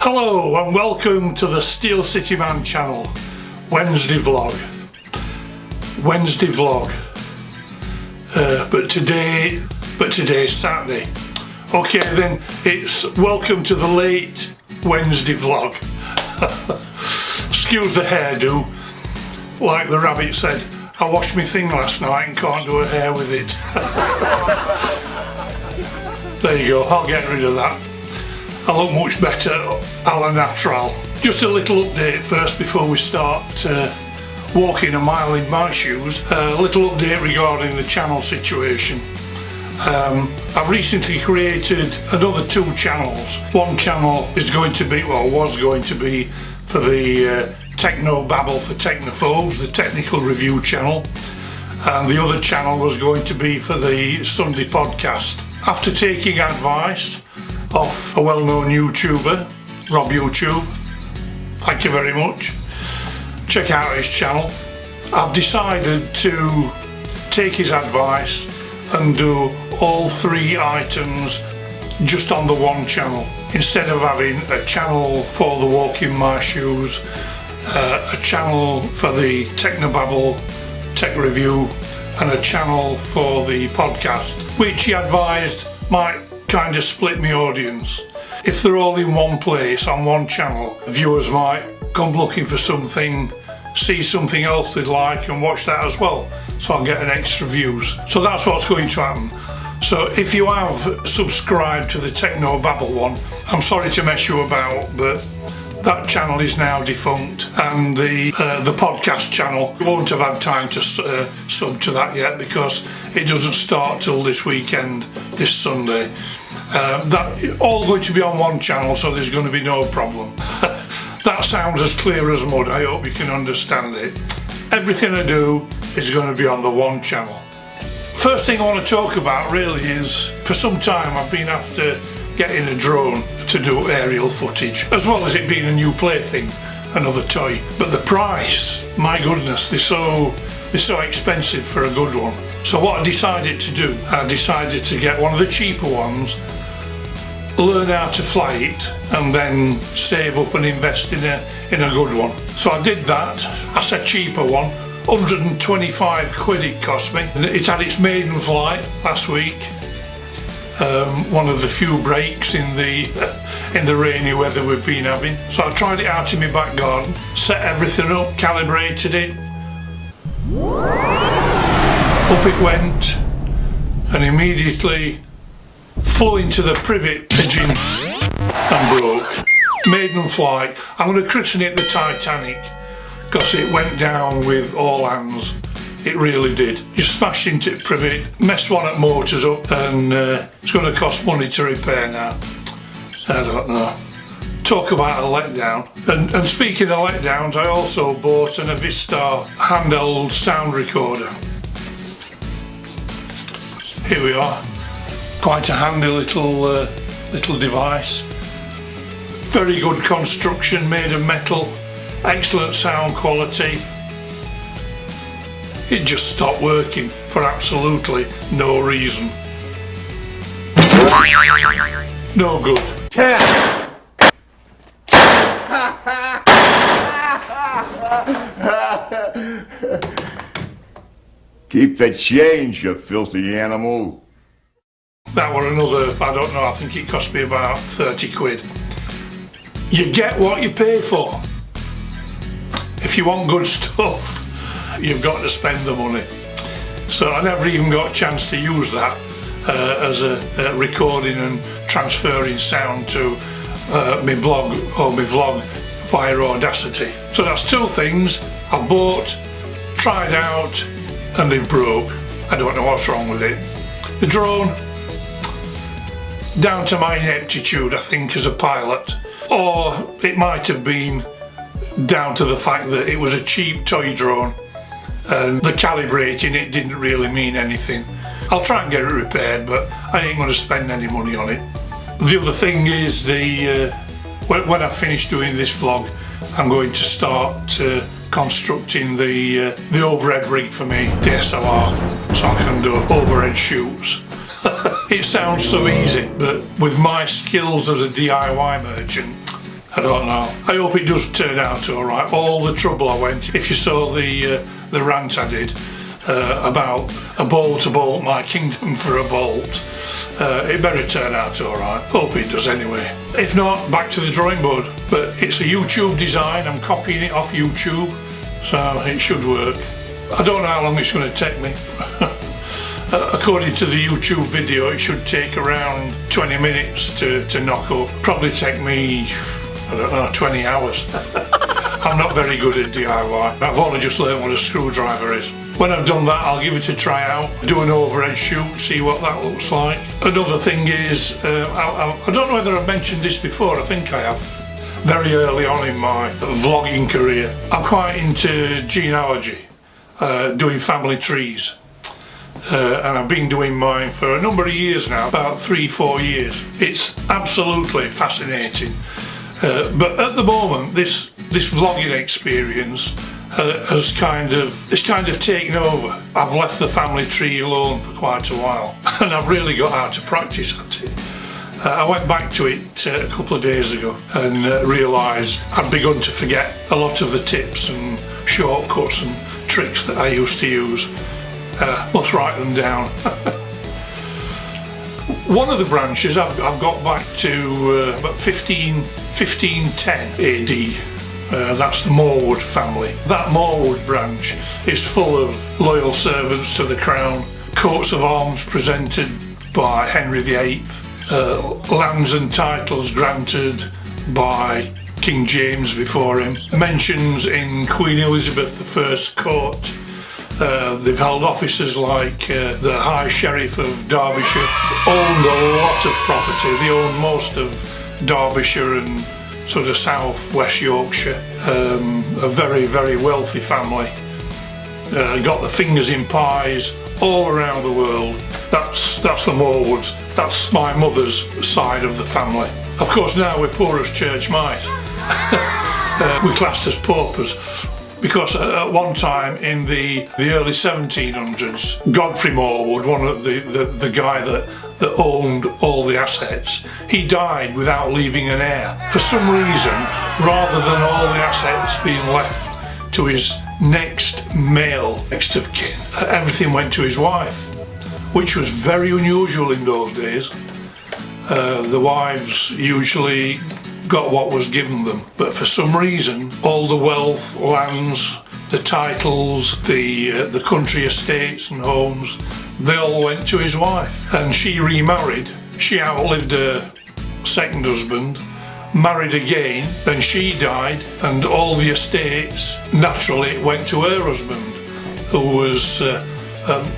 Hello and welcome to the Steel City Man channel Wednesday vlog. But today's Saturday. Okay then, it's welcome to the late Wednesday vlog. Excuse the hairdo. Like the rabbit said, I washed my thing last night and can't do a hair with it. There you go, I'll get rid of that. I look much better a la natural. Just a little update first before we start walking a mile in my shoes. A little update regarding the channel situation. I've recently created another 2 channels. One channel is going to be, well, was going to be for the Technobabble for Technophobes, the technical review channel, and the other channel was going to be for the Sunday podcast. After taking advice of a well-known YouTuber, Rob YouTube, thank you very much, check out his channel, I've decided to take his advice and do all 3 items just on the one channel, instead of having a channel for the walk in my shoes, a channel for the Technobabble tech review, and a channel for the podcast, which he advised might kind of split my audience. If they're all in one place on one channel, viewers might come looking for something, see something else they'd like and watch that as well, so I'll get an extra views. So that's what's going to happen. So if you have subscribed to the Technobabble one, I'm sorry to mess you about, but that channel is now defunct, and the podcast channel won't have had time to sub to that yet because it doesn't start till this weekend, this Sunday. That all going to be on one channel, so there's going to be no problem. That sounds as clear as mud. I hope you can understand it. Everything I do is going to be on the one channel. First thing I want to talk about really is, for some time I've been after getting a drone to do aerial footage, as well as it being a new plaything, another toy. But the price, my goodness, they're so expensive for a good one. So what I decided to do, I decided to get one of the cheaper ones, learn how to fly it, and then save up and invest in a good one. So I did that. That's a cheaper one. 125 quid it cost me. It had its maiden flight last week. One of the few breaks in the rainy weather we've been having. So I tried it out in my back garden, set everything up, calibrated it. Up it went, and immediately flew into the privet pigeon and broke. Maiden flight. I'm going to christen it the Titanic because it went down with all hands. It really did. Just smashed into the privet, messed one of the motors up, and it's going to cost money to repair now. I don't know. Talk about a letdown. And speaking of letdowns, I also bought an Avista handheld sound recorder. Here we are. Quite a handy little device. Very good construction, made of metal. Excellent sound quality. It just stopped working for absolutely no reason. No good. Keep the change, you filthy animal. That were another, I don't know, I think it cost me about 30 quid. You get what you pay for. If you want good stuff, you've got to spend the money. So I never even got a chance to use that as a recording and transferring sound to my blog or my vlog via Audacity. So that's 2 things I bought, tried out, and they broke. I don't know what's wrong with it. The drone, down to my ineptitude, I think, as a pilot, or it might have been down to the fact that it was a cheap toy drone and the calibrating it didn't really mean anything. I'll try and get it repaired, but I ain't going to spend any money on it. The other thing is when I finish doing this vlog, I'm going to start constructing the overhead rig for me DSLR, so I can do overhead shoots. It sounds so easy, but with my skills as a DIY merchant, I don't know. I hope it does turn out alright. All the trouble I went, if you saw the rant I did about a bolt to bolt my kingdom for a bolt, it better turn out alright. Hope it does anyway. If not, back to the drawing board. But it's a YouTube design, I'm copying it off YouTube, so it should work. I don't know how long it's going to take me. According to the YouTube video, it should take around 20 minutes to knock up. Probably take me, I don't know, 20 hours. I'm not very good at DIY. I've only just learned what a screwdriver is. When I've done that, I'll give it a try out, do an overhead shoot, see what that looks like. Another thing is, I don't know whether I've mentioned this before, I think I have. Very early on in my vlogging career, I'm quite into genealogy, doing family trees. And I've been doing mine for a number of years now, about 3-4 years. It's absolutely fascinating. But at the moment, this vlogging experience has kind of taken over. I've left the family tree alone for quite a while, and I've really got out to practice at it. I went back to it a couple of days ago and realised I'd begun to forget a lot of the tips and shortcuts and tricks that I used to use. Must write them down. One of the branches I've got back to about 1510 AD. That's the Morwood family. That Morwood branch is full of loyal servants to the crown, coats of arms presented by Henry VIII, lands and titles granted by King James before him, mentions in Queen Elizabeth I's court. They've held offices like the High Sheriff of Derbyshire, owned a lot of property. They own most of Derbyshire and sort of South West Yorkshire. A very, very wealthy family. Got the fingers in pies all around the world. That's the Morwoods. That's my mother's side of the family. Of course, now we're poor as church mice. We're classed as paupers. Because at one time in the early 1700s, Godfrey Morwood, one of the guy that owned all the assets, he died without leaving an heir. For some reason, rather than all the assets being left to his next of kin, everything went to his wife, which was very unusual in those days. The wives usually got what was given them, but for some reason all the wealth, lands, the titles, the country estates and homes, they all went to his wife, and she remarried. She outlived her second husband, married again, then she died, and all the estates naturally went to her husband, who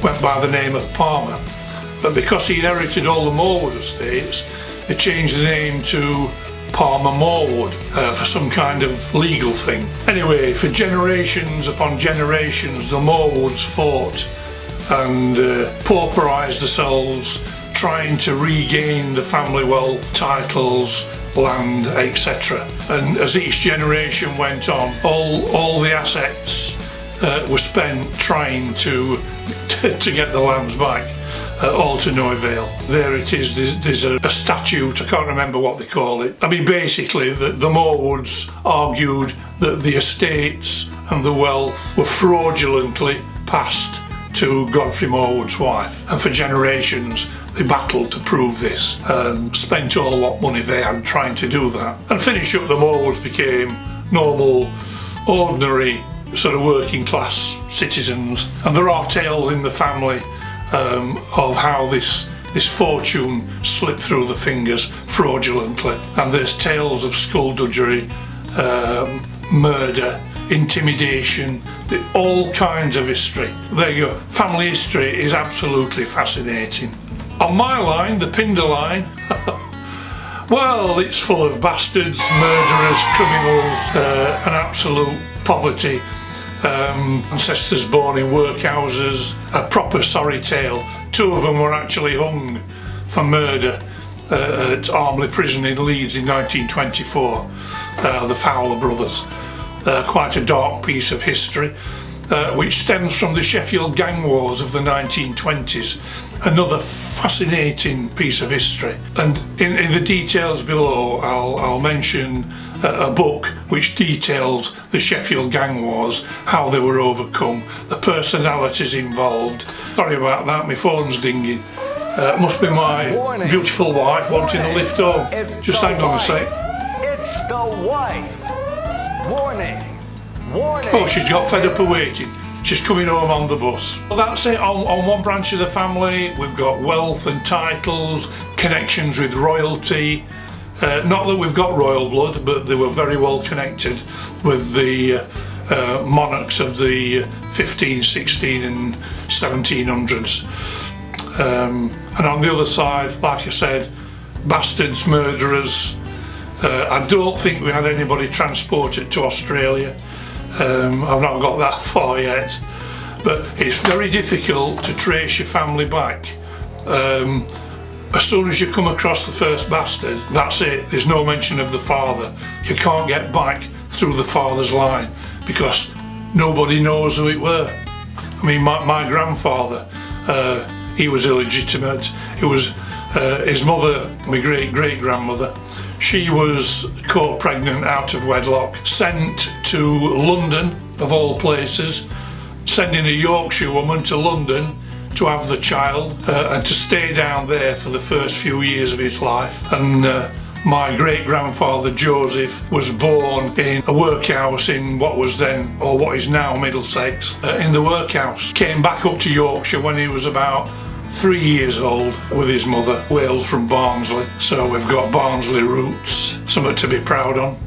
went by the name of Palmer. But because he inherited all the Morwood estates, they changed the name to Palmer Morwood for some kind of legal thing. Anyway, for generations upon generations, the Morwoods fought and pauperised themselves, trying to regain the family wealth, titles, land, etc. And as each generation went on, all the assets were spent trying to get the lands back. All to no avail. There it is, there's a statute, I can't remember what they call it. I mean, basically the Morwoods argued that the estates and the wealth were fraudulently passed to Godfrey Morwood's wife, and for generations they battled to prove this and spent all what money they had trying to do that. And finish up, the Morwoods became normal, ordinary, sort of working class citizens, and there are tales in the family of how this fortune slipped through the fingers fraudulently, and there's tales of skullduggery, murder, intimidation, all kinds of history. There you go. Family history is absolutely fascinating. On my line, the Pinder line, well, it's full of bastards, murderers, criminals, and absolute poverty. Ancestors born in workhouses, a proper sorry tale. 2 of them were actually hung for murder at Armley Prison in Leeds in 1924, the Fowler brothers. Quite a dark piece of history, which stems from the Sheffield gang wars of the 1920s. Another fascinating piece of history. And in the details below, I'll mention a book which details the Sheffield gang wars, how they were overcome, the personalities involved. Sorry about that, my phone's dinging. Must be my beautiful wife wanting a lift home. Just hang on a sec. It's the wife. Warning. Warning. Oh, she's got fed up of waiting. She's coming home on the bus. Well, that's it. On one branch of the family, we've got wealth and titles, connections with royalty. Not that we've got royal blood, but they were very well connected with the monarchs of the 15, 16 and 1700s. And on the other side, like I said, bastards, murderers. I don't think we had anybody transported to Australia. I've not got that far yet, but it's very difficult to trace your family back. As soon as you come across the first bastard, that's it. There's no mention of the father. You can't get back through the father's line because nobody knows who it were. I mean, my grandfather, he was illegitimate. It was his mother, my great-great-grandmother. She was caught pregnant out of wedlock, sent to London, of all places, sending a Yorkshire woman to London to have the child and to stay down there for the first few years of his life. And my great-grandfather Joseph was born in a workhouse in what was then, or what is now, Middlesex, in the workhouse. Came back up to Yorkshire when he was about 3 years old with his mother, Wales from Barnsley. So we've got Barnsley roots, something to be proud on.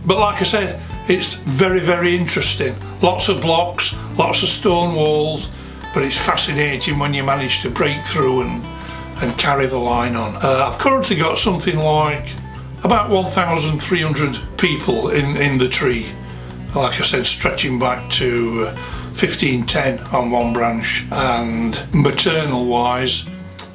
But like I said, it's very, very interesting. Lots of blocks, lots of stone walls, but it's fascinating when you manage to break through and carry the line on. I've currently got something like about 1,300 people in the tree. Like I said, stretching back to 1510 on one branch, and maternal wise,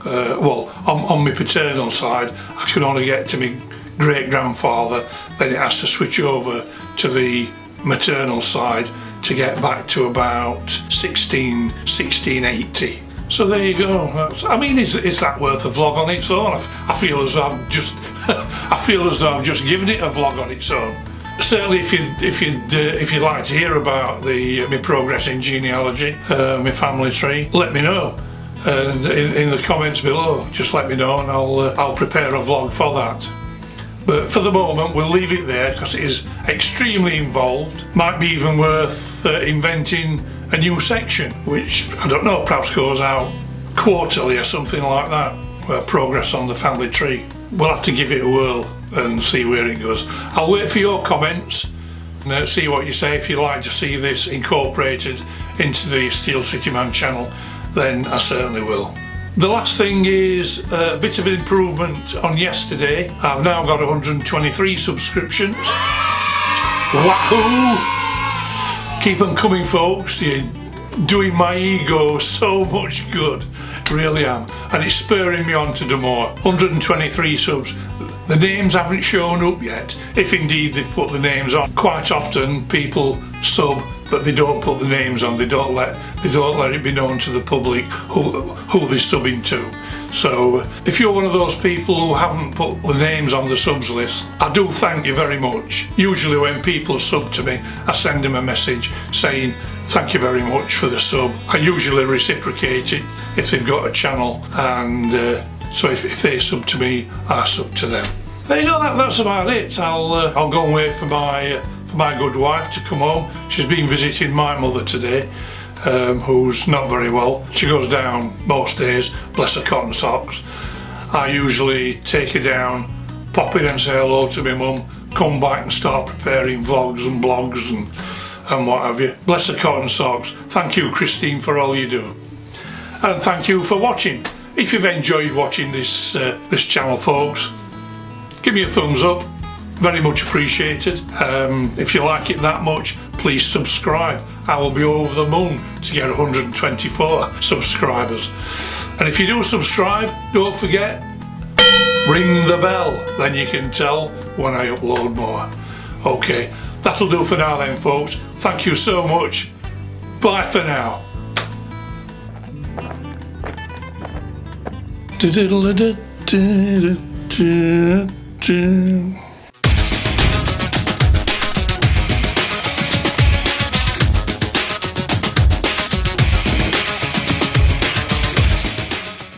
well, on my paternal side, I can only get to my great grandfather, then it has to switch over to the maternal side to get back to about 1680. So there you go. I mean, is that worth a vlog on its own? I feel as though I've just I feel as though I've just given it a vlog on its own. Certainly, if you'd like to hear about my progress in genealogy, my family tree, let me know. And in the comments below, just let me know, and I'll prepare a vlog for that. But for the moment, we'll leave it there because it is extremely involved. Might be even worth inventing a new section, which I don't know, perhaps goes out quarterly or something like that. Progress on the family tree. We'll have to give it a whirl and see where it goes. I'll wait for your comments and see what you say. If you'd like to see this incorporated into the Steel City Man channel, then I certainly will. The last thing is a bit of an improvement on yesterday. I've now got 123 subscriptions. Wahoo! Keep on coming, folks. You're doing my ego so much good. Really am. And it's spurring me on to do more. 123 subs. The names haven't shown up yet, if indeed they've put the names on. Quite often people sub, but they don't put the names on. They don't let it be known to the public who they're subbing to. So if you're one of those people who haven't put the names on the subs list, I do thank you very much. Usually when people sub to me, I send them a message saying thank you very much for the sub. I usually reciprocate it if they've got a channel, and so if they sub to me, I sub to them. There you go. That's about it. I'll go and wait for my good wife to come home. She's been visiting my mother today, who's not very well. She goes down most days, bless her cotton socks. I usually take her down, pop in and say hello to my mum, come back and start preparing vlogs and blogs and what have you. Bless her cotton socks. Thank you, Christine, for all you do. And thank you for watching. If you've enjoyed watching this channel, folks, give me a thumbs up. Very much appreciated. If you like it that much, please subscribe. I will be over the moon to get 124 subscribers. And if you do subscribe, don't forget, ring the bell, then you can tell when I upload more. Okay, that'll do for now then, folks. Thank you so much. Bye for now. Do